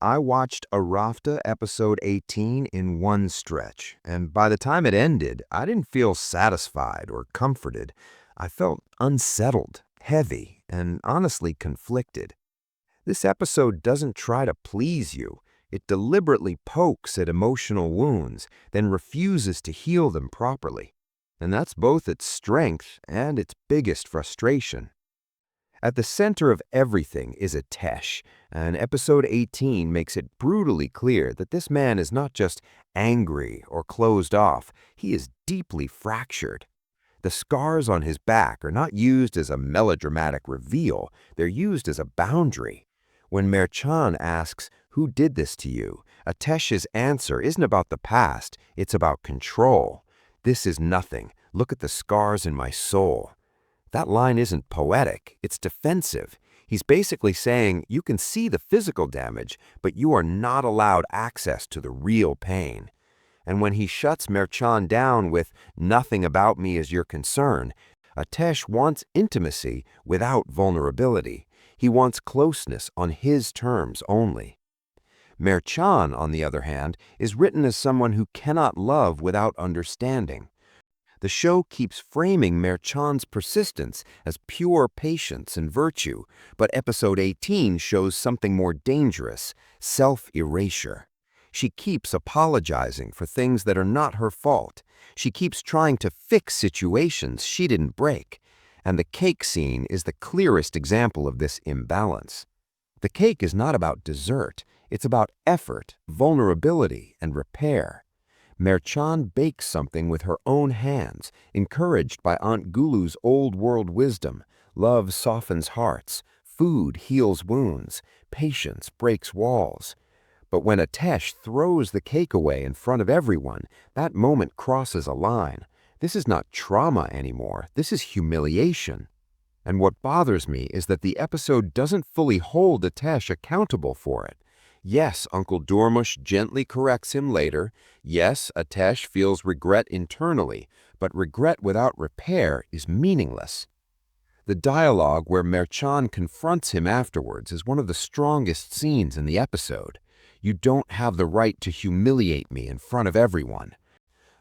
I watched Arafta episode 18 in one stretch, and by the time it ended, I didn't feel satisfied or comforted. I felt unsettled, heavy, and honestly conflicted. This episode doesn't try to please you. It deliberately pokes at emotional wounds, then refuses to heal them properly. And that's both its strength and its biggest frustration. At the center of everything is Atesh, and episode 18 makes it brutally clear that this man is not just angry or closed off, he is deeply fractured. The scars on his back are not used as a melodramatic reveal, they're used as a boundary. When Mercan asks, "Who did this to you?" Atesh's answer isn't about the past, it's about control. "This is nothing. Look at the scars in my soul." That line isn't poetic, it's defensive. He's basically saying you can see the physical damage, but you are not allowed access to the real pain. And when he shuts Mercan down with "nothing about me is your concern," Atesh wants intimacy without vulnerability. He wants closeness on his terms only. Mercan, on the other hand, is written as someone who cannot love without understanding. The show keeps framing Mercan's persistence as pure patience and virtue, but episode 18 shows something more dangerous, self-erasure. She keeps apologizing for things that are not her fault. She keeps trying to fix situations she didn't break. And the cake scene is the clearest example of this imbalance. The cake is not about dessert, it's about effort, vulnerability, and repair. Mercan bakes something with her own hands, encouraged by Aunt Gulu's old-world wisdom. Love softens hearts, food heals wounds, patience breaks walls. But when Atesh throws the cake away in front of everyone, that moment crosses a line. This is not trauma anymore, this is humiliation. And what bothers me is that the episode doesn't fully hold Atesh accountable for it. Yes, Uncle Dormush gently corrects him later. Yes, Atesh feels regret internally, but regret without repair is meaningless. The dialogue where Mercan confronts him afterwards is one of the strongest scenes in the episode. "You don't have the right to humiliate me in front of everyone."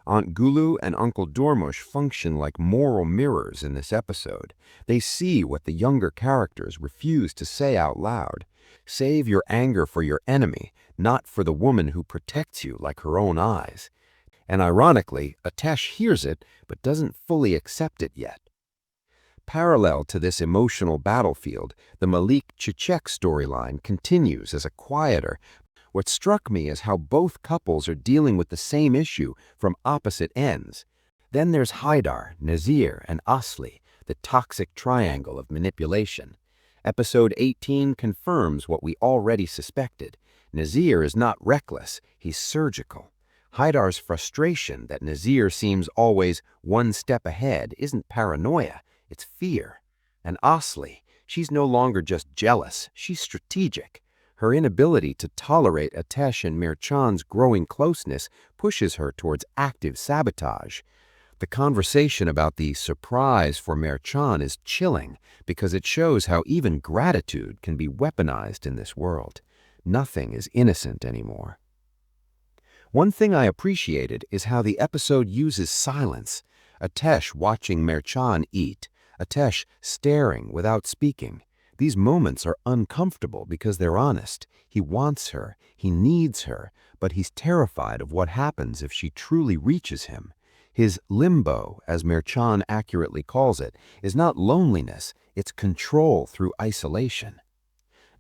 Aunt Gulu and Uncle Dormush function like moral mirrors in this episode. They see what the younger characters refuse to say out loud. Save your anger for your enemy, not for the woman who protects you like her own eyes. And ironically, Atesh hears it, but doesn't fully accept it yet. Parallel to this emotional battlefield, the Malik Chichek storyline continues as a quieter. What struck me is how both couples are dealing with the same issue from opposite ends. Then there's Haidar, Nazir, and Asli, the toxic triangle of manipulation. Episode 18 confirms what we already suspected. Nazir is not reckless, he's surgical. Haidar's frustration that Nazir seems always one step ahead isn't paranoia, it's fear. And Asli, she's no longer just jealous, she's strategic. Her inability to tolerate Atesh and Mercan's growing closeness pushes her towards active sabotage. The conversation about the surprise for Mercan is chilling because it shows how even gratitude can be weaponized in this world. Nothing is innocent anymore. One thing I appreciated is how the episode uses silence. Atesh watching Mercan eat, Atesh staring without speaking. These moments are uncomfortable because they're honest. He wants her, he needs her, but he's terrified of what happens if she truly reaches him. His limbo, as Mercan accurately calls it, is not loneliness, it's control through isolation.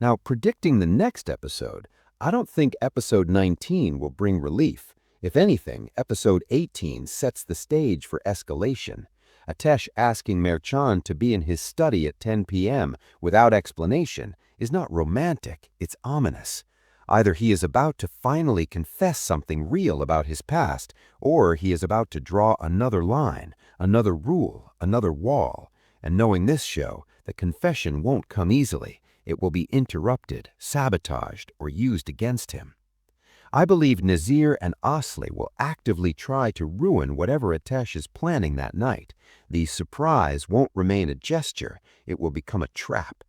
Now, predicting the next episode, I don't think episode 19 will bring relief. If anything, episode 18 sets the stage for escalation. Atesh asking Mercan to be in his study at 10 p.m. without explanation is not romantic, it's ominous. Either he is about to finally confess something real about his past, or he is about to draw another line, another rule, another wall. And knowing this show, the confession won't come easily. It will be interrupted, sabotaged, or used against him. I believe Nazir and Asli will actively try to ruin whatever Atesh is planning that night. The surprise won't remain a gesture, it will become a trap.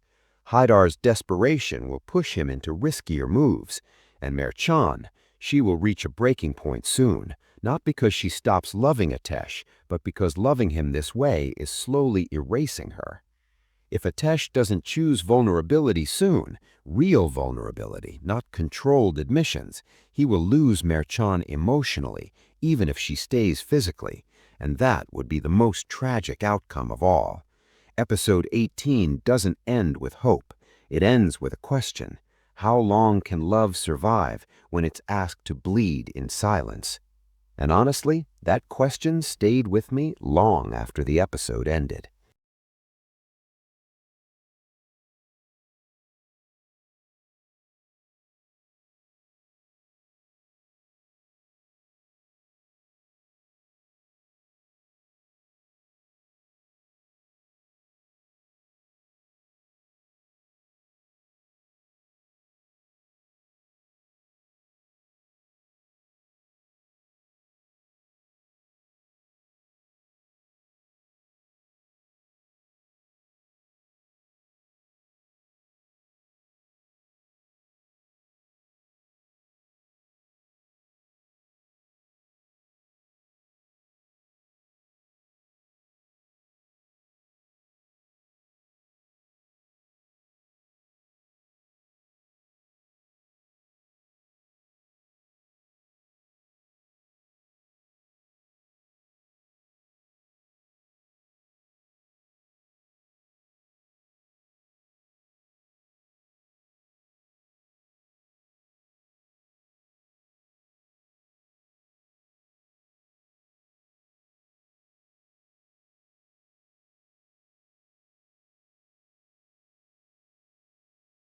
Haidar's desperation will push him into riskier moves. And Mercan, she will reach a breaking point soon, not because she stops loving Atesh, but because loving him this way is slowly erasing her. If Atesh doesn't choose vulnerability soon, real vulnerability, not controlled admissions, he will lose Mercan emotionally, even if she stays physically, and that would be the most tragic outcome of all. Episode 18 doesn't end with hope. It ends with a question. How long can love survive when it's asked to bleed in silence? And honestly, that question stayed with me long after the episode ended.